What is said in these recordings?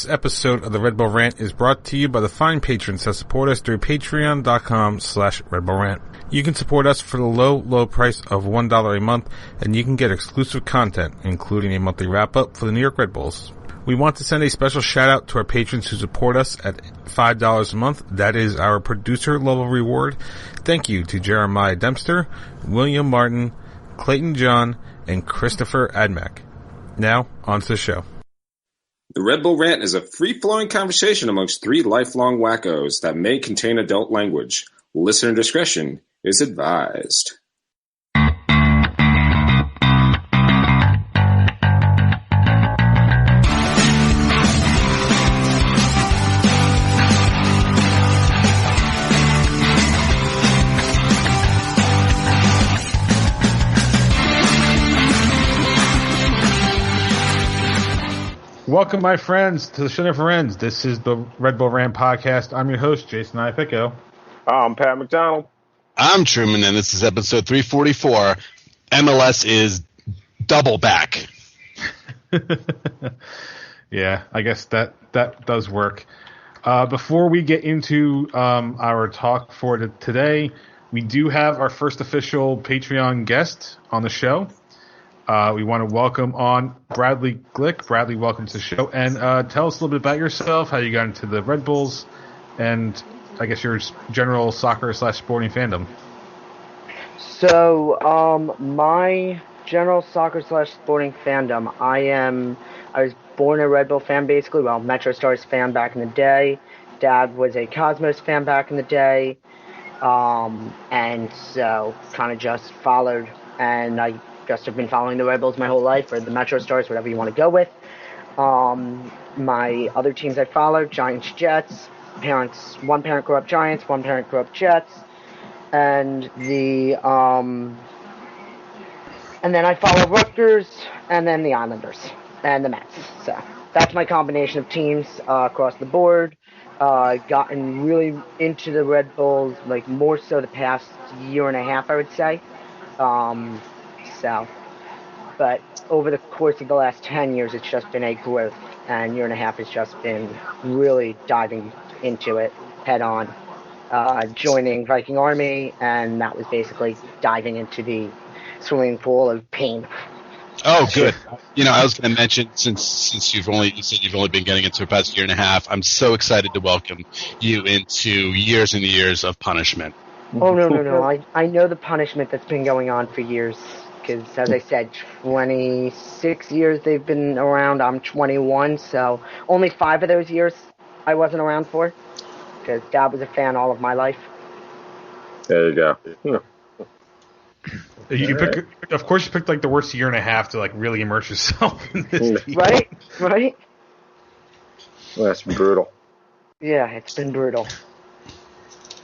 This episode of the Red Bull Rant is brought to you by the fine patrons that support us through patreon.com/Red Bull Rant. You can support us for the low price of $1 a month, and you can get exclusive content, including a monthly wrap-up for the New York Red Bulls. We want to send a special shout-out to our patrons who support us at $5 a month. That is our producer-level reward. Thank you to Jeremiah Dempster, William Martin, Clayton John, and Christopher Admack. Now, on to the show. The Red Bull Rant is a free-flowing conversation amongst three lifelong wackos that may contain adult language. Listener discretion is advised. Welcome, my friends, to the Show Never Ends. This is the Red Bull Rant podcast. I'm your host, Jason Ipico. I'm Pat McDonald. I'm Truman, and this is episode 344. MLS is double back. Yeah, I guess that does work. Before we get into our talk for today, we do have our first official Patreon guest on the show. We want to welcome on Bradley Glick. Bradley, welcome to the show. And tell us a little bit about yourself, how you got into the Red Bulls, and I guess your general soccer/sporting fandom. So, my general soccer/sporting fandom, I was born a Red Bull fan, basically. Well, Metro Stars fan back in the day. Dad was a Cosmos fan back in the day. And so, kind of just followed, and I just have been following the Red Bulls my whole life, or the Metro Stars, whatever you want to go with. My other teams I followed, Giants, Jets. One parent grew up Giants, one parent grew up Jets, and then I followed Rutgers, and then the Islanders, and the Mets. So that's my combination of teams across the board. Gotten really into the Red Bulls, like more so the past year and a half, I would say. But over the course of the last 10 years, it's just been a growth, and year and a half has just been really diving into it head on, joining Viking Army, and that was basically diving into the swimming pool of pain. Oh, good. You know, I was going to mention, since you said you've only been getting into the past year and a half, I'm so excited to welcome you into years and years of punishment. Oh, no. I know the punishment that's been going on for years. Because, as I said, 26 years they've been around. I'm 21, so only 5 of those years I wasn't around for. Because Dad was a fan all of my life. There you go. Of course, you picked like the worst year and a half to like really immerse yourself in this team. Right? Well, that's brutal. Yeah, it's been brutal.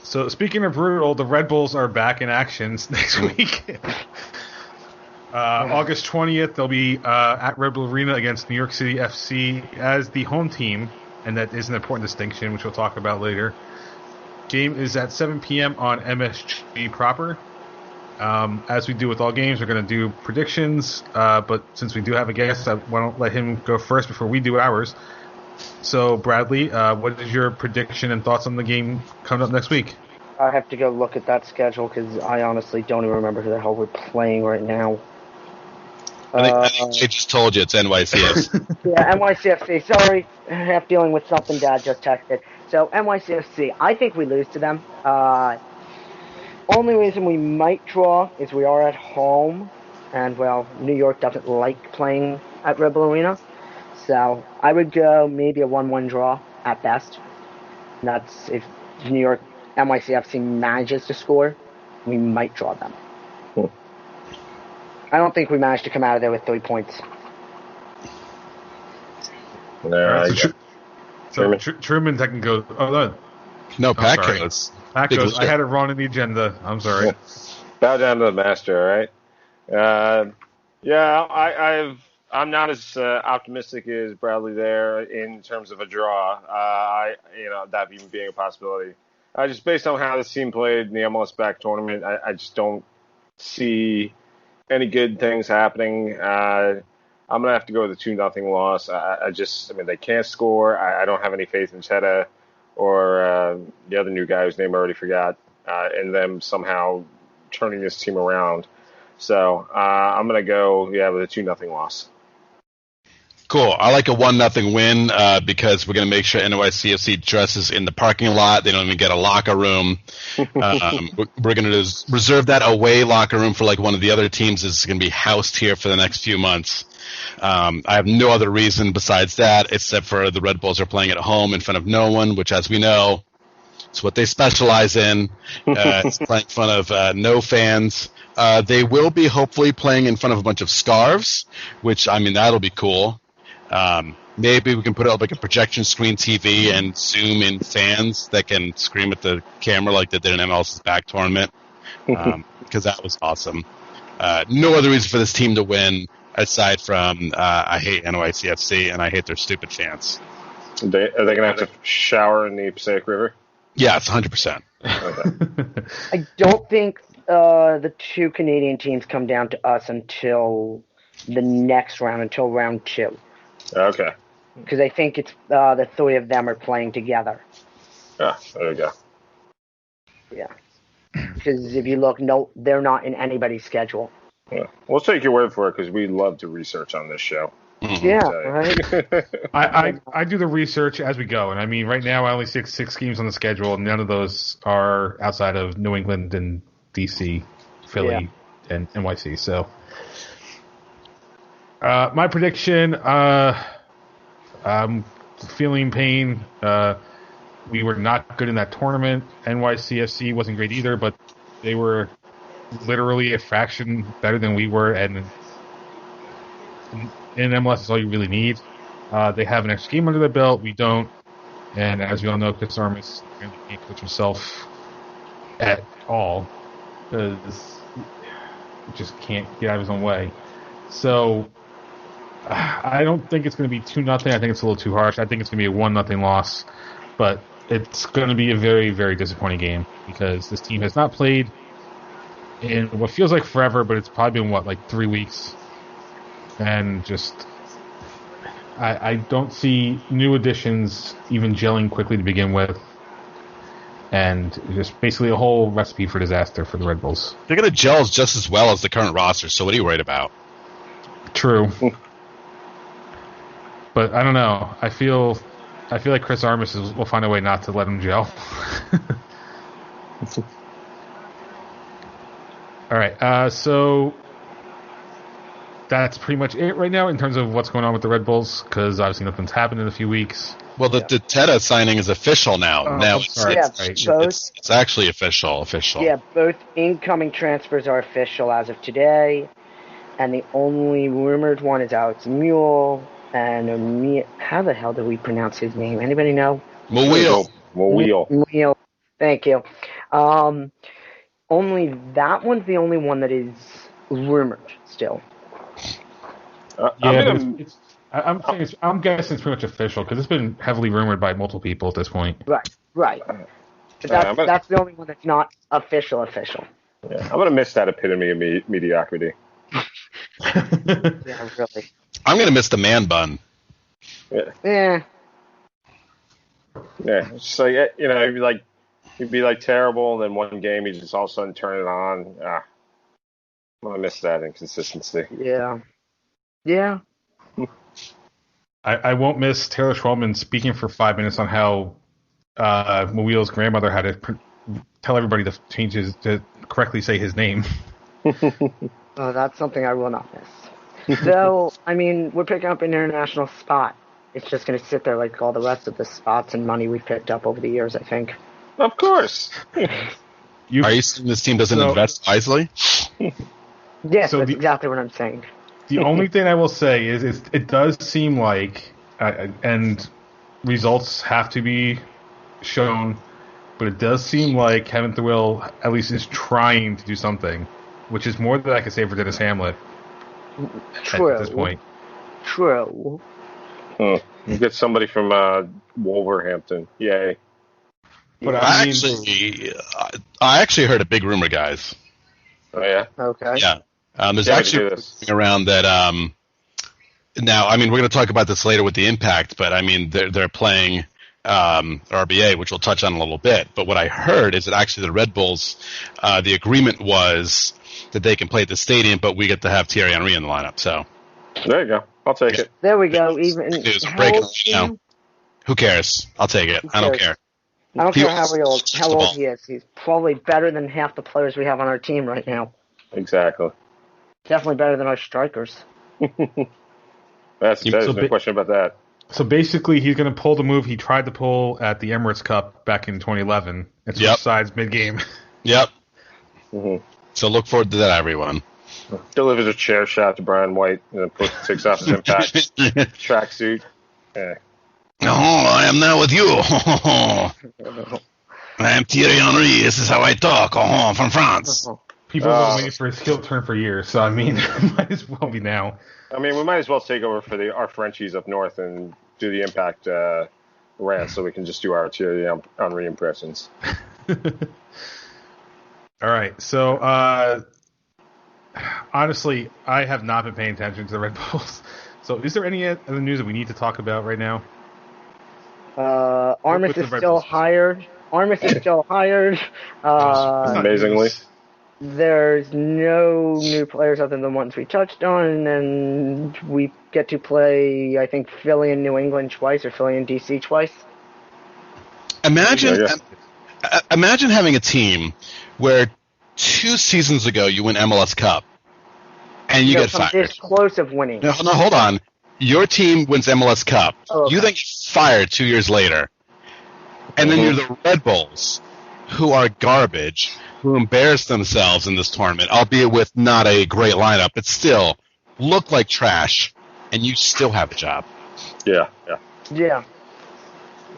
So, speaking of brutal, the Red Bulls are back in action next week. August 20th, they'll be at Red Bull Arena against New York City FC as the home team, and that is an important distinction, which we'll talk about later. Game is at 7 p.m. on MSG proper. As we do with all games, we're going to do predictions, but since we do have a guest, I want to let him go first before we do ours. So, Bradley, what is your prediction and thoughts on the game coming up next week? I have to go look at that schedule because I honestly don't even remember who the hell we're playing right now. I think they just told you it's NYCFC. Yeah, NYCFC. Sorry, half dealing with something Dad just texted. So, NYCFC, I think we lose to them. Only reason we might draw is we are at home, and, well, New York doesn't like playing at Red Bull Arena. So, I would go maybe a 1-1 draw at best. And that's if New York NYCFC manages to score, we might draw them. I don't think we managed to come out of there with 3 points. Truman can go. Oh, no, Pat goes. Pat goes. I had it wrong in the agenda. I'm sorry. Bow down to the master, all right? I'm not as optimistic as Bradley there in terms of a draw. That even being a possibility. Just based on how this team played in the MLS back tournament, I just don't see any good things happening. I'm going to have to go with a 2-0 loss. I mean, they can't score. I don't have any faith in Cheddar or the other new guy whose name I already forgot, in them somehow turning this team around. So I'm going to go, with a 2-0 loss. Cool. I like a 1-0 win because we're going to make sure NYCFC dresses in the parking lot. They don't even get a locker room. We're going to reserve that away locker room for like one of the other teams that's going to be housed here for the next few months. I have no other reason besides that except for the Red Bulls are playing at home in front of no one, which, as we know, is what they specialize in. It's playing in front of no fans. They will be hopefully playing in front of a bunch of scarves, which, I mean, that'll be cool. Maybe we can put up like a projection screen TV and zoom in fans that can scream at the camera like they did in MLS's back tournament, because that was awesome. No other reason for this team to win aside from I hate NYCFC and I hate their stupid fans. Are they going to have to shower in the Passaic River? Yeah, it's 100%. Okay. I don't think the two Canadian teams come down to us until the next round, until round 2. Okay. Because I think it's the 3 of them are playing together. Ah, there you go. Yeah. Because if you look, no, they're not in anybody's schedule. Yeah. We'll take your word for it because we love to research on this show. Yeah, right? I do the research as we go, and I mean, right now I only see 6 games on the schedule, and none of those are outside of New England and DC, Philly, and NYC. So, my prediction, I'm feeling pain. We were not good in that tournament. NYCFC wasn't great either, but they were literally a fraction better than we were, and in MLS is all you really need. They have an extra game under their belt. We don't. And as we all know, Chris Armas really can't coach himself at all because he just can't get out of his own way. So I don't think it's going to be 2-0. I think it's a little too harsh. I think it's going to be a 1-0 loss. But it's going to be a very, very disappointing game because this team has not played in what feels like forever, but it's probably been, like 3 weeks. And just, I don't see new additions even gelling quickly to begin with. And just basically a whole recipe for disaster for the Red Bulls. They're going to gel just as well as the current roster, so what are you worried about? True. But I don't know. I feel like Chris Armas will find a way not to let him gel. All right. So that's pretty much it right now in terms of what's going on with the Red Bulls, because obviously nothing's happened in a few weeks. Well, the Teta signing is official now. Now it's actually official. Yeah, both incoming transfers are official as of today, and the only rumored one is Alex Mule. And how the hell do we pronounce his name? Anybody know? Mule. Thank you. Only that one's the only one that is rumored still. I'm guessing it's pretty much official because it's been heavily rumored by multiple people at this point. Right. But that's the only one that's not official. Yeah, I'm gonna miss that epitome of mediocrity. Yeah, really. I'm going to miss the man bun. Yeah. It's just like, he'd be like terrible, and then one game he just all of a sudden turn it on. I'm going to miss that inconsistency. Yeah. I won't miss Taylor Schwalman speaking for 5 minutes on how Mawil's grandmother had to tell everybody to correctly say his name. Oh, that's something I will not miss. So, I mean, we're picking up an international spot. It's just going to sit there like all the rest of the spots and money we've picked up over the years, I think. Of course. Are you saying this team doesn't invest wisely? Yes, that's exactly what I'm saying. The only thing I will say is it does seem like, and results have to be shown, but it does seem like Kevin Thewil at least is trying to do something, which is more than I can say for Dennis Hamlet. True. At this point. True. You get somebody from Wolverhampton. Yay. But I actually heard a big rumor, guys. Oh, yeah? Okay. Yeah. There's actually around that Now, I mean, we're going to talk about this later with the Impact, but I mean, they're playing RBA, which we'll touch on in a little bit. But what I heard is that actually the Red Bulls, the agreement was that they can play at the stadium, but we get to have Thierry Henry in the lineup. So there you go. I'll take it. There we go. Even Who cares? I'll take it. I don't care. I don't care how old he is. He's probably better than half the players we have on our team right now. Exactly. Definitely better than our strikers. There's no question about that. So basically, he's going to pull the move he tried to pull at the Emirates Cup back in 2011 and switch sides mid-game. Yep. Mm-hmm. So look forward to that, everyone. Delivers a chair shot to Brian White and then takes off his Impact tracksuit. Yeah. Oh, I am now with you. I am Thierry Henry. This is how I talk. From France. People have been waiting for his heel turn for years, so I mean, might as well be now. I mean, we might as well take over for our Frenchies up north and do the Impact rant so we can just do our Thierry Henry impressions. All right, so honestly, I have not been paying attention to the Red Bulls. So is there any other news that we need to talk about right now? Armis is still hired. Amazingly. There's no new players other than the ones we touched on, and we get to play, I think, Philly and New England twice, or Philly and DC twice. Imagine having a team where 2 seasons ago you win MLS Cup, and you get fired. This close of winning. No, hold on. Your team wins MLS Cup. Oh, okay. You then get fired 2 years later. And then you're the Red Bulls, who are garbage, who embarrass themselves in this tournament, albeit with not a great lineup, but still look like trash, and you still have a job. Yeah.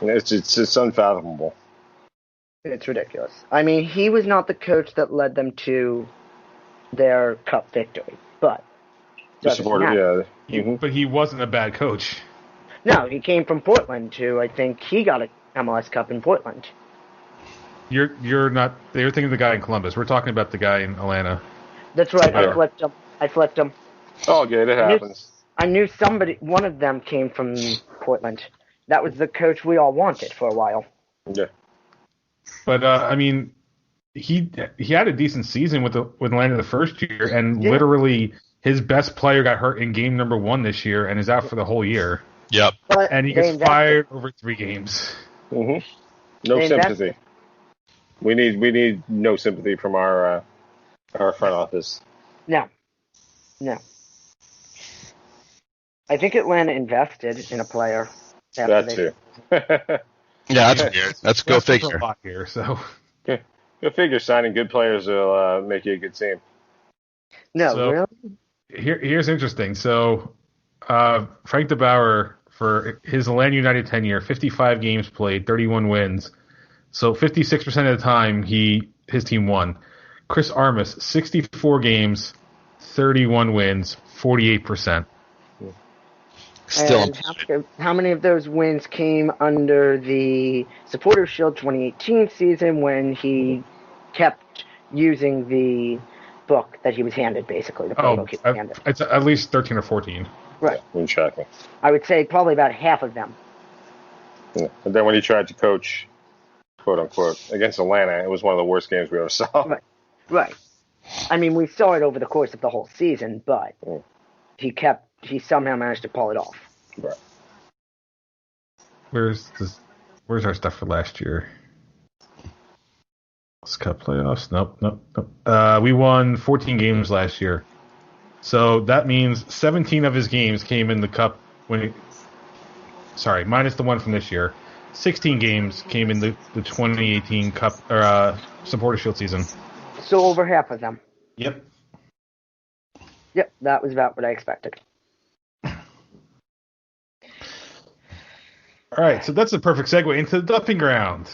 It's unfathomable. It's ridiculous. I mean, he was not the coach that led them to their cup victory, but But he wasn't a bad coach. No, he came from Portland too. I think he got a MLS Cup in Portland. You're not. You're thinking of the guy in Columbus. We're talking about the guy in Atlanta. That's right. I flipped him. Oh, good. It happens. I knew one of them came from Portland. That was the coach we all wanted for a while. Yeah. But I mean, he had a decent season with Atlanta the first year, and literally his best player got hurt in game number 1 this year, and is out for the whole year. Yep. And he gets fired over 3 games. Mm-hmm. No sympathy. We need no sympathy from our front office. No. I think Atlanta invested in a player. That too. Yeah, that's weird. That's go figure. A lot here, so. Go figure. Signing good players will make you a good team. No, really? Here's interesting. So, Frank DeBauer, for his Atlanta United tenure, 55 games played, 31 wins. So 56% of the time his team won. Chris Armas, 64 games, 31 wins, 48%. Still. And how many of those wins came under the Supporters Shield 2018 season when he kept using the book that he was handed, basically? The playbook he was handed. It's at least 13 or 14. Right. Exactly. I would say probably about half of them. Yeah. And then when he tried to coach, quote unquote, against Atlanta, it was one of the worst games we ever saw. Right. I mean, we saw it over the course of the whole season, but he somehow managed to pull it off. Right. Where's our stuff for last year? Cup playoffs? Nope. We won 14 games last year. So that means 17 of his games came in the Cup minus the one from this year. 16 games came in the 2018 Cup or Supporter Shield season. So over half of them. Yep, that was about what I expected. All right, so that's the perfect segue into the dumping ground.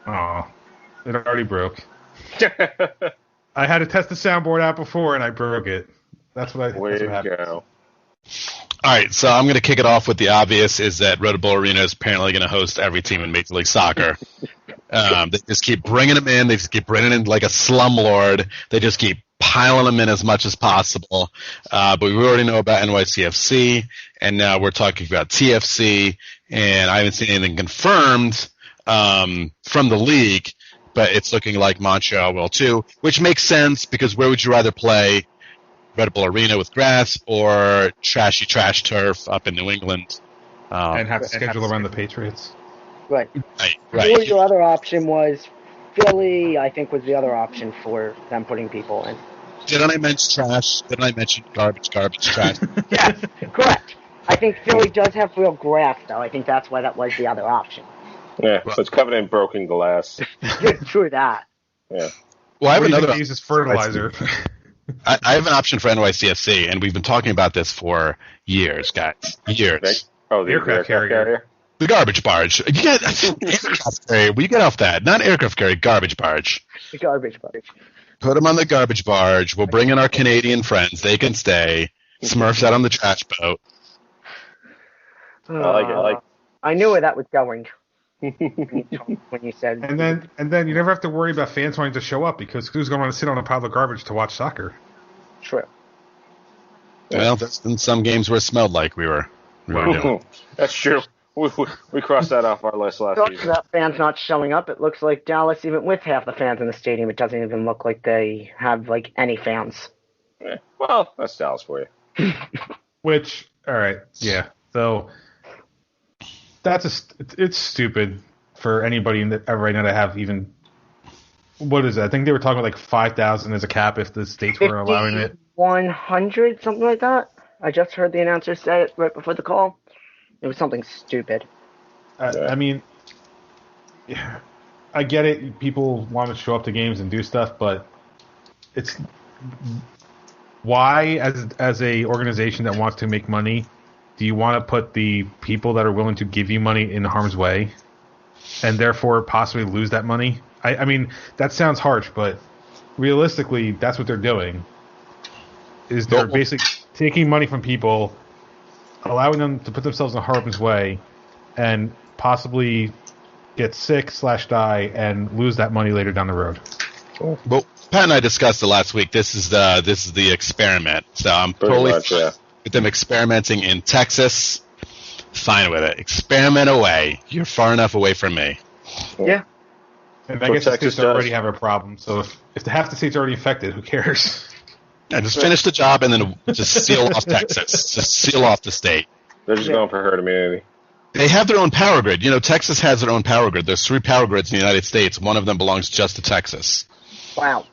Oh, it already broke. I had to test the soundboard out before, and I broke it. That's what happened. Go. All right, so I'm going to kick it off with the obvious, is that Red Bull Arena is apparently going to host every team in Major League Soccer. They just keep bringing them in. They just keep bringing in like a slumlord. They just keep piling them in as much as possible. But we already know about NYCFC, and now we're talking about TFC, and I haven't seen anything confirmed from the league, but it's looking like Montreal will too, which makes sense because where would you rather play? Red Bull Arena with grass or trashy trash turf up in New England? And have to schedule around the Patriots. Right. Right. Or your other option was Philly, I think, was the other option for them putting people in. Didn't I mention trash? Didn't I mention garbage, trash? Yes, correct. I think Philly does have real grass, though. I think that's why that was the other option. Yeah, so it's covered in broken glass. True that. Yeah. Well, I have another. Use as fertilizer. I have an option for NYCFC, and we've been talking about this for years, guys. Years. Oh, the aircraft carrier? The garbage barge. You get aircraft carrier. Will you get off that? Not aircraft carrier, garbage barge. The garbage barge. Put them on the garbage barge. We'll bring in our Canadian friends. They can stay. Smurfs out on the trash boat. I like it. I knew where that was going. When you said, and then you never have to worry about fans wanting to show up because who's going to want to sit on a pile of garbage to watch soccer? True. Well, that's in some games where it smelled like we were doing. That's true. We crossed that off our list last season. About fans not showing up, it looks like Dallas, even with half the fans in the stadium, it doesn't even look like they have like any fans. Yeah. Well, that's Dallas for you. Which, all right, yeah. So it's stupid for anybody right now to have even. What is it? I think they were talking about like 5,000 as a cap if the states were allowing it. 100, something like that. I just heard the announcer say it right before the call. It was something stupid. I mean, yeah, I get it. People want to show up to games and do stuff, but it's why, as a organization that wants to make money, do you want to put the people that are willing to give you money in harm's way, and therefore possibly lose that money? I mean, that sounds harsh, but realistically, that's what they're doing. Is they're basically taking money from people, allowing them to put themselves in harm's way, and possibly get sick / die and lose that money later down the road. Well, Pat and I discussed it last week. This is the experiment. So I'm totally fine with them experimenting in Texas. Fine with it. Experiment away. You're far enough away from me. Yeah. And I guess the states already have a problem. So if half the state's already affected, who cares? Yeah, just finish the job and then just seal off Texas. Just seal off the state. They're just going for herd immunity. They have their own power grid. You know, Texas has their own power grid. There's 3 power grids in the United States. One of them belongs just to Texas. Wow.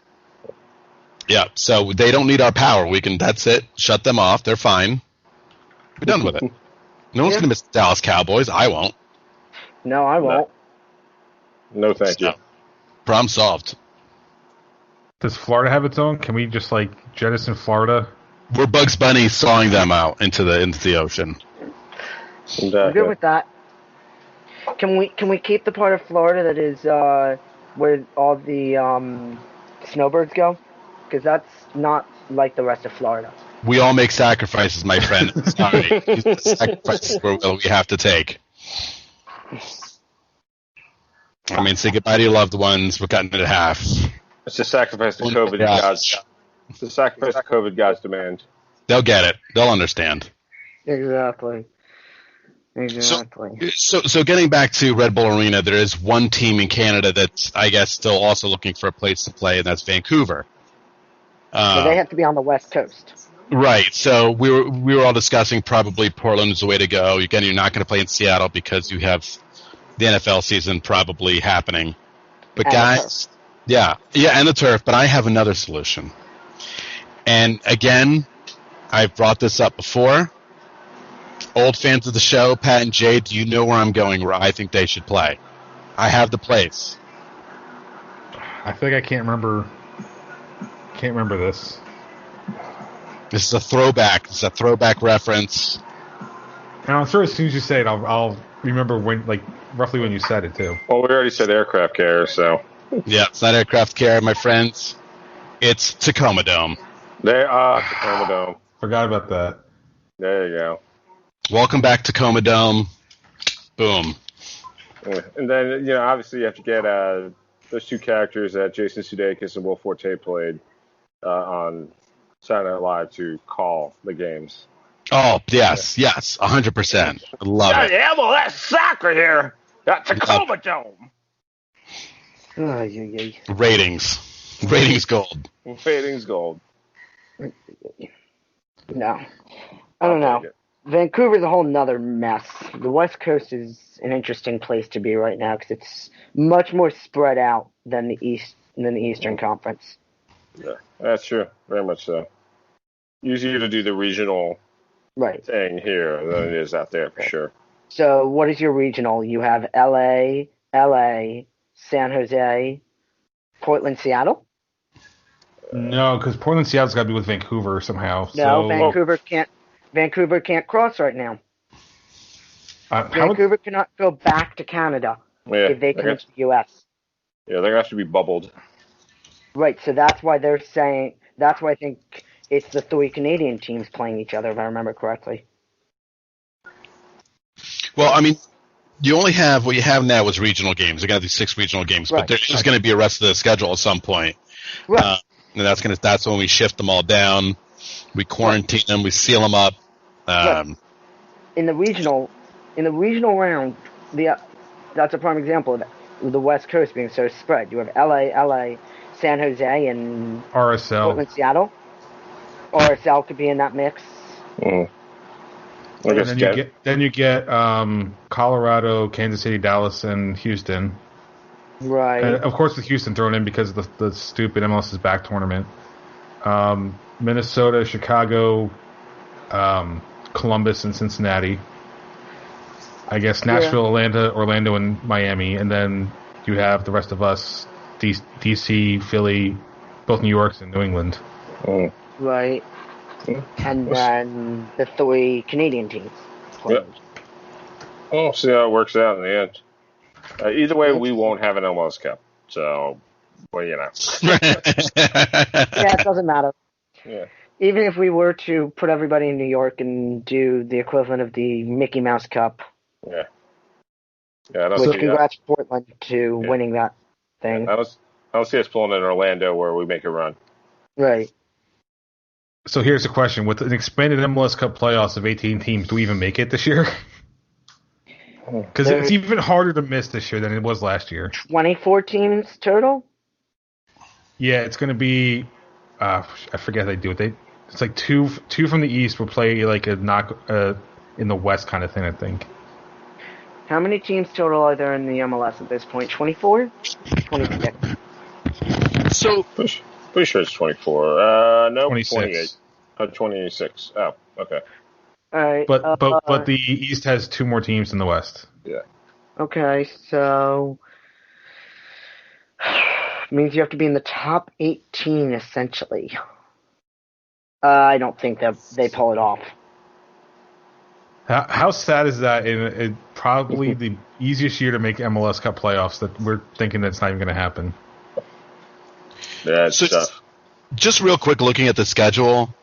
Yeah, so they don't need our power. That's it. Shut them off. They're fine. We're done with it. No one's going to miss the Dallas Cowboys. I won't. No, I won't. No, thank you. Problem solved. Does Florida have its own? Can we just jettison Florida? We're Bugs Bunny sawing them out into the ocean. I'm good with that. Can we keep the part of Florida that is where all the snowbirds go? Because that's not like the rest of Florida. We all make sacrifices, my friend. Sorry. These are the sacrifices we have to take. I mean, say goodbye to your loved ones. We're cutting it in half. It's a sacrifice to COVID gods. It's a sacrifice to COVID gods' demand. They'll get it. They'll understand. Exactly. So getting back to Red Bull Arena, there is one team in Canada that's, I guess, still also looking for a place to play, and that's Vancouver. So they have to be on the West Coast. Right. So we were all discussing probably Portland is the way to go. Again, you're not going to play in Seattle because you have the NFL season probably happening. But And guys, yeah, and the turf. But I have another solution. And again, I've brought this up before. Old fans of the show, Pat and Jay, do you know where I'm going? Where I think they should play? I have the place. I feel like I can't remember. Can't remember this. This is a throwback. This is a throwback reference. And I'm sure as soon as you say it, I'll remember roughly when you said it too. Well, we already said aircraft carrier, so. Yeah, it's not aircraft carrier, my friends. It's Tacoma Dome. They are Tacoma Dome. Forgot about that. There you go. Welcome back, Tacoma Dome. Boom. And then, obviously you have to get those 2 characters that Jason Sudeikis and Will Forte played. on Saturday Night Live to call the games. Oh, yes, 100%. I love it. Yeah, well, that's soccer here. That's a Tacoma Dome. Ratings gold. Ratings gold. No. I don't know. Vancouver's a whole nother mess. The West Coast is an interesting place to be right now because it's much more spread out than the Eastern Conference. Yeah, that's true. Very much so. Easier to do the regional thing here than it is out there for sure. So, what is your regional? You have LA, San Jose, Portland, Seattle? No, because Portland, Seattle's got to be with Vancouver somehow. No, Vancouver can't. Vancouver can't cross right now. Vancouver cannot go back to Canada if they come to the U.S. Yeah, they're going to have to be bubbled. Right, so that's why they're saying. That's why I think it's the 3 Canadian teams playing each other, if I remember correctly. Well, I mean, you only have what you have now is regional games. You're going to have these 6 regional games, but there's just going to be a rest of the schedule at some point. Right. And that's when we shift them all down. We quarantine them. We seal them up. In the regional round, that's a prime example of the West Coast being so spread. You have LA, San Jose, and RSL. Portland, Seattle. RSL could be in that mix. Mm. Then you get Colorado, Kansas City, Dallas, and Houston. Right. And of course, with Houston thrown in because of the stupid MLS is back tournament. Minnesota, Chicago, Columbus, and Cincinnati. I guess Nashville, Orlando, and Miami. And then you have the rest of us, D.C., Philly, both New York's and New England. Mm. Right. And then the 3 Canadian teams. Yep. We'll see how it works out in the end. Either way, we won't have an MLS Cup. So, well, you know. It doesn't matter. Yeah. Even if we were to put everybody in New York and do the equivalent of the Mickey Mouse Cup. Yeah. Yeah. Congrats Portland to winning that thing. I don't see us pulling in Orlando where we make a run. Right. So here's the question: with an expanded MLS Cup playoffs of 18 teams, do we even make it this year? Because it's even harder to miss this year than it was last year. 24 teams total? Yeah, it's going to be. I forget how they do it. It's like two from the East will play like a knock in the West kind of thing, I think. How many teams total are there in the MLS at this point? 24? 26. So pretty sure it's 24. No, 26. 28. 26. Oh, okay. All right. But the East has 2 more teams than the West. Yeah. Okay, so means you have to be in the top 18 essentially. I don't think that they pull it off. How sad is that? In probably the easiest year to make MLS Cup playoffs, that we're thinking that's not even going to happen. Yeah, it's tough. Just real quick, looking at the schedule,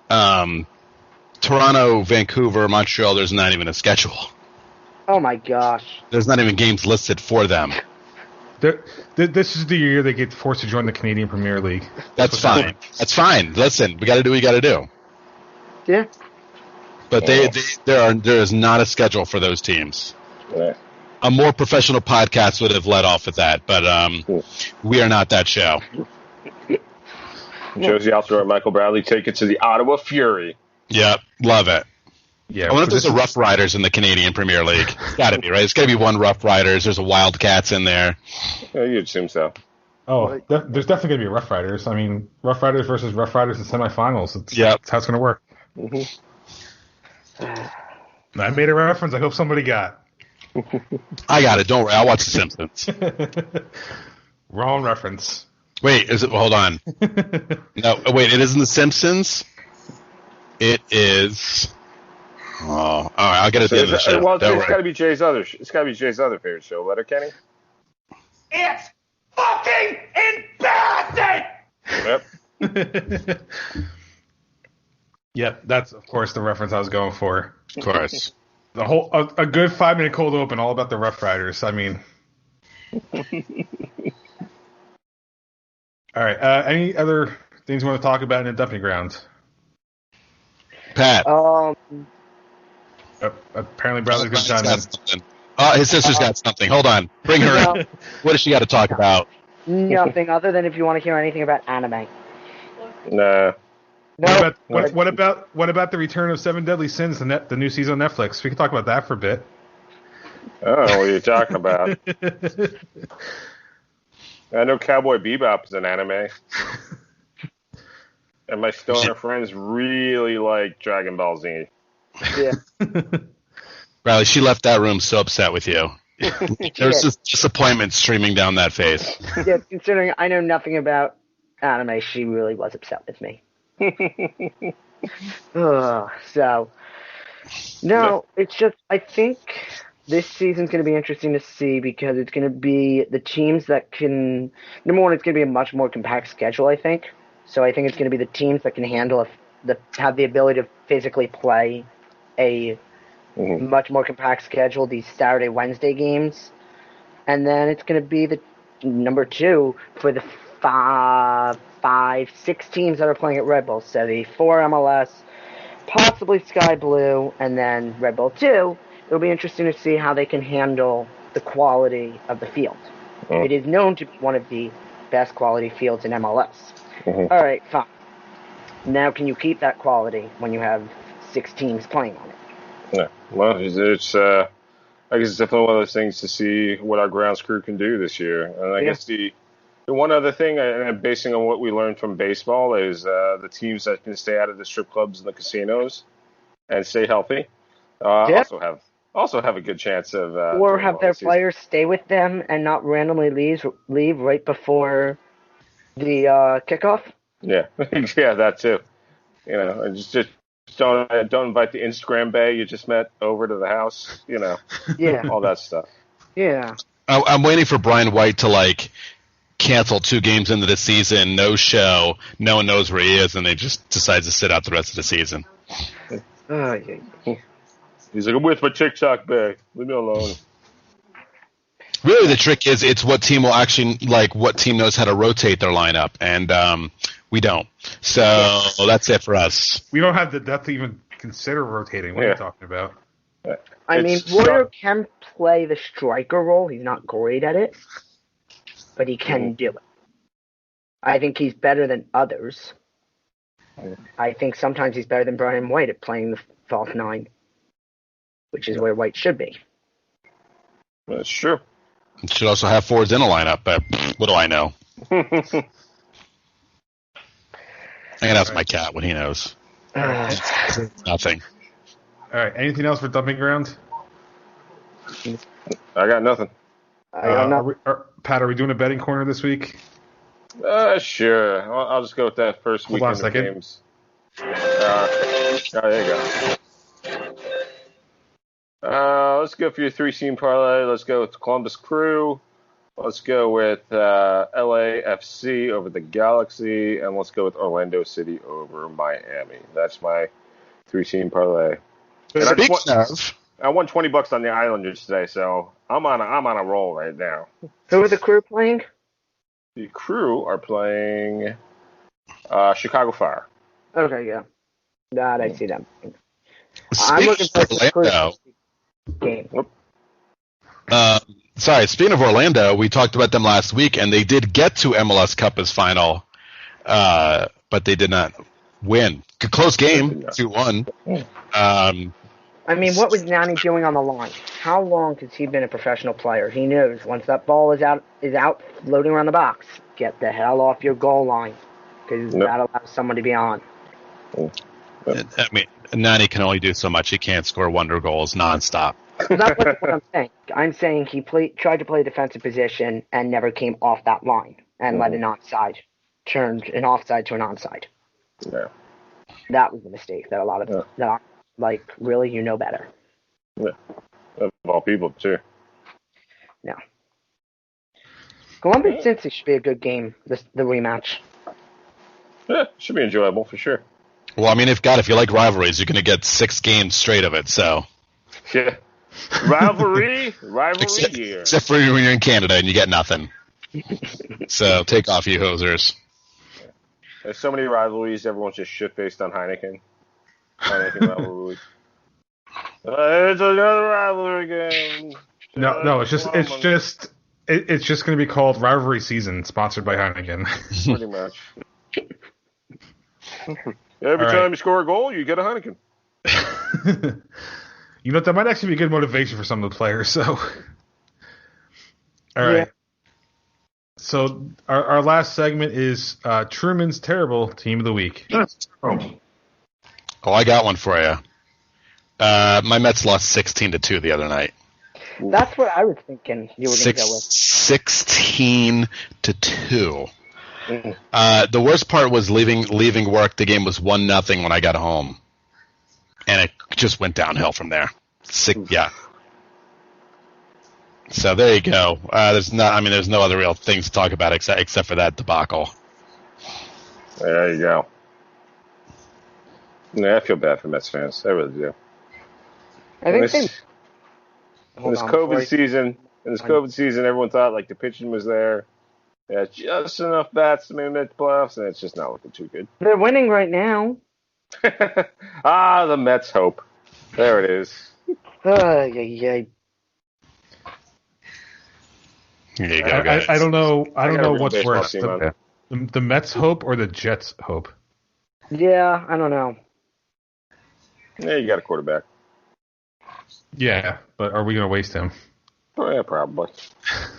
Toronto, Vancouver, Montreal, there's not even a schedule. Oh my gosh. There's not even games listed for them. This is the year they get forced to join the Canadian Premier League. That's fine. That's fine. Listen, we got to do what we got to do. Yeah. But there is not a schedule for those teams. Yeah. A more professional podcast would have led off with that, but we are not that show. Josie Altidore and Michael Bradley take it to the Ottawa Fury. Yep, love it. Yeah, I wonder if there's a Rough Riders in the Canadian Premier League. It's got to be, right? It's got to be one Rough Riders. There's a Wildcats in there. Yeah, you'd assume so. Oh, there's definitely going to be Rough Riders. I mean, Rough Riders versus Rough Riders in semifinals. That's how it's going to work. Mm-hmm. I made a reference. I hope somebody got. I got it. Don't worry. I'll watch The Simpsons. Wrong reference. Wait, is it? Hold on. No, wait. It isn't The Simpsons. It is. Oh, all right. I'll get it at the end of the show. Well, it's got to be Jay's other. It's got to be Jay's other favorite show. Letterkenny. It's fucking embarrassing. Yep. Yep. That's of course the reference I was going for. Of course. The whole a good 5-minute cold open all about the Rough Riders. I mean. All right. Any other things you want to talk about in the dumping ground? Pat. Apparently, Bradley's going to chime in. Something. His sister's got something. Hold on. Bring her in. What does she got to talk about? Nothing other than if you want to hear anything about anime. Nah. No. What about the return of Seven Deadly Sins, the new season on Netflix? We can talk about that for a bit. I don't know what you're talking about. I know Cowboy Bebop is an anime. And my stoner friends really like Dragon Ball Z. Yeah. Riley, she left that room so upset with you. There's just disappointment streaming down that face. Yeah, considering I know nothing about anime, she really was upset with me. It's just, I think this season's going to be interesting to see because it's going to be the teams that can, number one, it's going to be a much more compact schedule, I think. So I think it's going to be the teams that can handle, have the ability to physically play a much more compact schedule, these Saturday, Wednesday games. And then it's going to be the number two for the 6 teams that are playing at Red Bull. So the 4 MLS, possibly Sky Blue, and then Red Bull 2. It'll be interesting to see how they can handle the quality of the field. It is known to be one of the best quality fields in MLS. All right, fine. Now, can you keep that quality when you have 6 teams playing on it? Yeah. Well, it's I guess it's definitely one of those things to see what our grounds crew can do this year. And I guess the one other thing, and basing on what we learned from baseball, is the teams that can stay out of the strip clubs and the casinos and stay healthy also have a good chance of or have their players stay with them and not randomly leave right before the kickoff. Yeah, yeah, that too. You know, and just don't invite the Instagram bae you just met over to the house. You know, all that stuff. Yeah, I'm waiting for Brian White to cancel 2 games into the season, no show, no one knows where he is, and they just decides to sit out the rest of the season. He's like, I'm with my TikTok bag. Leave me alone. Really, the trick is it's what team will actually what team knows how to rotate their lineup, and we don't. So that's it for us. We don't have the depth to even consider rotating. What are you talking about? I mean, Warrior can play the striker role. He's not great at it, but he can do it. I think he's better than others. I think sometimes he's better than Brian White at playing the false 9, which is where White should be. That's true. Should also have forwards in a lineup, but what do I know? I can ask my cat what he knows. Nothing. All right. Anything else for dumping ground? I got nothing. Pat, are we doing a betting corner this week? Sure. I'll just go with that first weekend of games. There you go. Let's go for your 3-team parlay. Let's go with Columbus Crew. Let's go with LAFC over the Galaxy. And let's go with Orlando City over Miami. That's my 3-team parlay. I won $20 on the Islanders today, so I'm on a roll right now. Who are the Crew playing? The Crew are playing Chicago Fire. Okay, yeah. God, I see them. I'm looking for the Crew game. Speaking of Orlando, we talked about them last week, and they did get to MLS Cup as final, but they did not win. Close game, 2-1. I mean, what was Nani doing on the line? How long has he been a professional player? He knows once that ball is out floating around the box, get the hell off your goal line, because that allows someone to be on. I mean, Nani can only do so much. He can't score wonder goals nonstop. That's what I'm saying. I'm saying he tried to play a defensive position and never came off that line and let an offside, turned an offside to an onside. Yeah. That was the mistake that a lot of really, you know better. Yeah. Of all people, too. No. Columbus Cincy should be a good game, the rematch. Yeah, should be enjoyable for sure. Well, I mean, if you like rivalries, you're going to get 6 games straight of it, so. Yeah. Rivalry year. Except for when you're in Canada and you get nothing. So take off, you hosers. There's so many rivalries. Everyone's just shit-faced on Heineken. Heineken rivalry. It's another rivalry game. No, it's just going to be called Rivalry Season, sponsored by Heineken. Pretty much. Every time you score a goal, you get a Heineken. You know, that might actually be good motivation for some of the players. So, all right. So our last segment is Truman's terrible team of the week. Oh, I got one for you. My Mets lost 16-2 the other night. That's what I was thinking you were going to go with. 16-2. The worst part was leaving work. The game was 1-0 when I got home, and it just went downhill from there. Yeah. So there you go. There's no other real things to talk about except for that debacle. There you go. Yeah, I feel bad for Mets fans. I really do. I think in this COVID season, everyone thought like the pitching was there. Yeah, just enough bats to make the playoffs, and it's just not looking too good. They're winning right now. The Mets hope. There it is. Yeah. Here you go, guys. I don't know what's worse, the Mets hope or the Jets hope. Yeah, I don't know. Yeah, you got a quarterback. Yeah, but are we going to waste him? Oh, yeah, probably.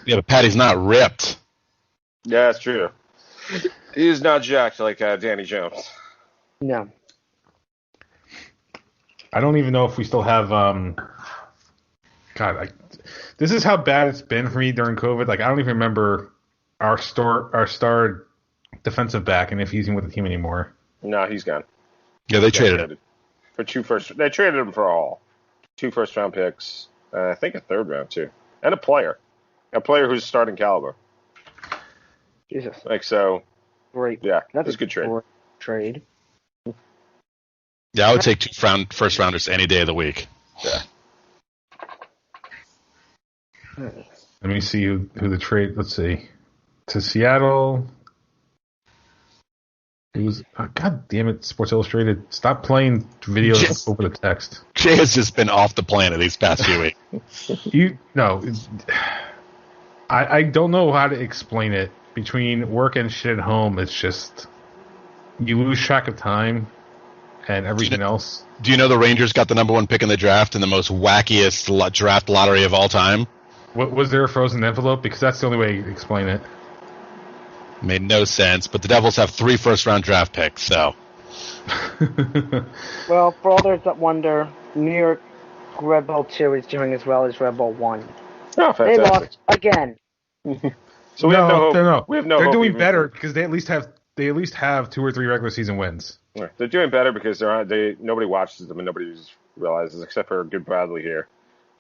Yeah, but Patty's not ripped. Yeah, that's true. He's not jacked like Danny Jones. No. I don't even know if we still have. This is how bad it's been for me during COVID. Like, I don't even remember our star defensive back and if he's even with the team anymore. No, he's gone. Yeah, they traded him for They traded him for 2 first-round picks. I think a 3rd round too, and a player who's starting caliber. Jesus. So. Great. Yeah, that's a good trade. Yeah, I would take 2 first rounders any day of the week. Yeah. Let me see who the trade. Let's see. To Seattle. It was God damn it, Sports Illustrated. Stop playing videos over the text. Jay has just been off the planet these past few weeks. I don't know how to explain it. Between work and shit at home, it's just you lose track of time and everything else. Do you know the Rangers got the number 1 pick in the draft in the most wackiest draft lottery of all time? Was there a frozen envelope? Because that's the only way to explain it. Made no sense, but the Devils have 3 first-round draft picks, so. Well, for all those that wonder, New York Red Bull 2 is doing as well as Red Bull 1. Oh, fantastic. They lost again. So we have no hope. No. We have no They're hope doing even. better because they at least have 2 or 3 regular season wins. They're doing better because nobody watches them and nobody realizes except for Good Bradley here.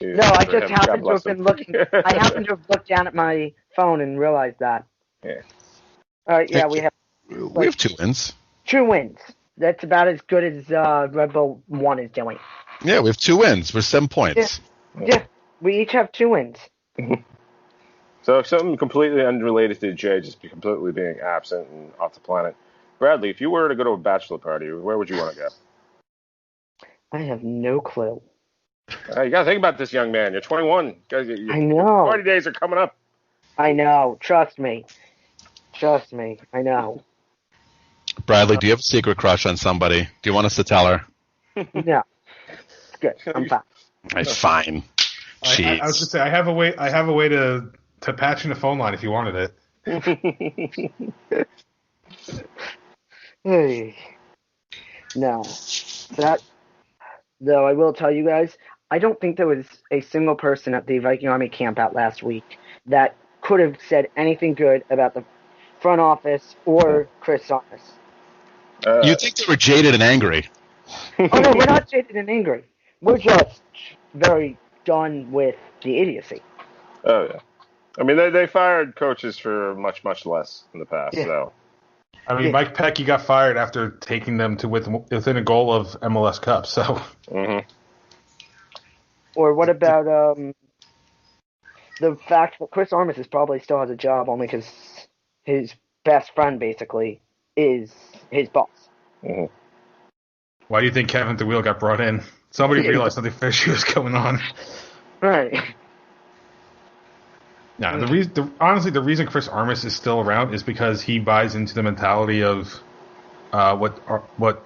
No, I just happened to have been looking. I happened to have looked down at my phone and realized that. Yeah. All right. Yeah, we have 2 wins. 2 wins. That's about as good as Red Bull 1 is doing. Yeah, we have 2 wins. We're 7 points. Yeah, we each have 2 wins. So something completely unrelated to Jay just be completely being absent and off the planet. Bradley, if you were to go to a bachelor party, where would you want to go? I have no clue. You got to think about this, young man. You're 21. I know. Party days are coming up. I know. Trust me. I know. Bradley, do you have a secret crush on somebody? Do you want us to tell her? No. Good. I'm fine. It's fine. Jeez. I was just say I have a way to patch in the phone line if you wanted it. Hey. No. Though I will tell you guys, I don't think there was a single person at the Viking Army camp out last week that could have said anything good about the front office or Chris Sarnes. You think they were jaded and angry? Oh no, we're not jaded and angry. We're just very done with the idiocy. Oh yeah. I mean, they fired coaches for much less in the past. Yeah. So. I mean, Mike Pecky got fired after taking them to within a goal of MLS Cup. So. Mm-hmm. Or what about the fact that Chris Armas probably still has a job only because his best friend basically is his boss. Mm-hmm. Why do you think Kevin DeWheel got brought in? Somebody realized something fishy was going on. Right. No, honestly, the reason Chris Armas is still around is because he buys into the mentality of what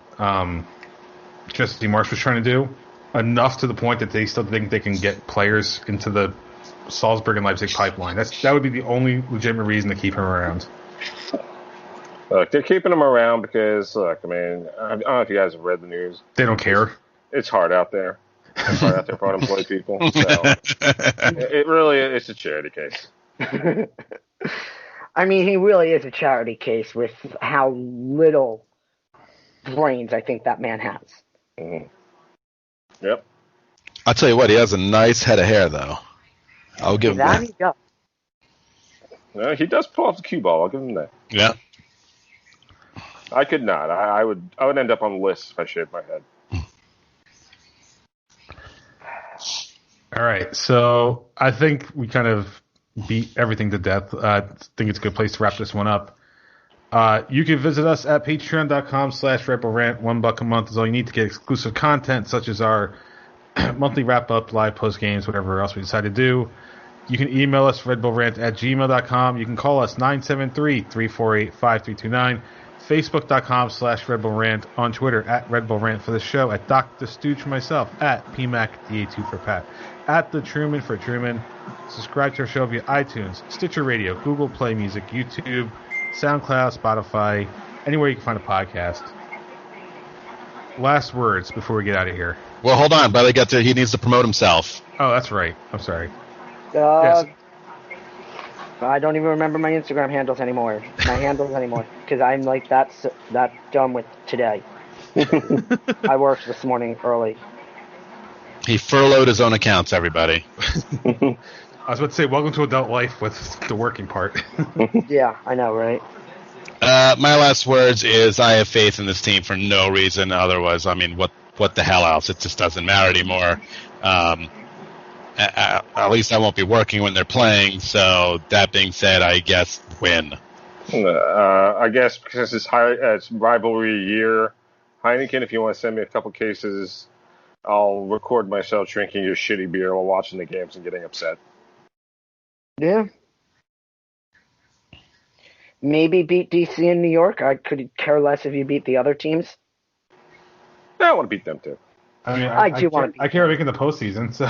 Jesse Marsh was trying to do, enough to the point that they still think they can get players into the Salzburg and Leipzig pipeline. That would be the only legitimate reason to keep him around. Look, they're keeping him around because, look, I mean, I don't know if you guys have read the news. They don't care. It's hard out there. It's hard out there for unemployed people. So it's a charity case. I mean, he really is a charity case with how little brains I think that man has. Mm-hmm. Yep. I'll tell you what, he has a nice head of hair, though. I'll give him that. He does. No, he does pull off the cue ball. I'll give him that. Yeah. I could not. I would end up on the list if I shaved my head. All right, so I think we kind of beat everything to death. I think it's a good place to wrap this one up. You can visit us at patreon.com/Red Bull Rant. $1 a month is all you need to get exclusive content, such as our monthly wrap-up, live post games, whatever else we decide to do. You can email us, redbullrant@gmail.com. You can call us 973-348-5329. Facebook.com/Red Bull Rant. On Twitter at Red Bull Rant for the show. At Dr. Stooge for myself. At PMACDA2 for Pat. At the Truman for Truman. Subscribe to our show via iTunes, Stitcher Radio, Google Play Music, YouTube, SoundCloud, Spotify, anywhere you can find a podcast. Last words before we get out of here. Well, hold on, but he needs to promote himself. Oh, that's right. I'm sorry. Yes. I don't even remember my Instagram handles anymore. Because I'm like that done with today. I worked this morning early. He furloughed his own accounts, everybody. I was about to say, welcome to adult life with the working part. Yeah, I know, right? My last words is I have faith in this team for no reason. Otherwise, I mean, what the hell else? It just doesn't matter anymore. At least I won't be working when they're playing. So that being said, I guess win. I guess because it's rivalry year, Heineken, if you want to send me a couple cases, I'll record myself drinking your shitty beer while watching the games and getting upset. Yeah. Maybe beat DC in New York. I could care less if you beat the other teams. I want to beat them too. I mean, I do want to. I care making the postseason, so.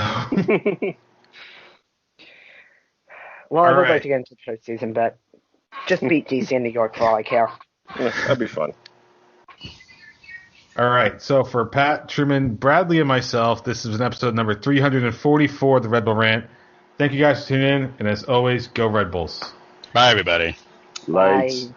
Well, I would like to get into the postseason, but just beat DC in New York for all I care. Yeah, that'd be fun. All right, so for Pat, Truman, Bradley, and myself, this is an episode number 344 of the Red Bull Rant. Thank you guys for tuning in, and as always, go Red Bulls. Bye, everybody. Lights. Bye.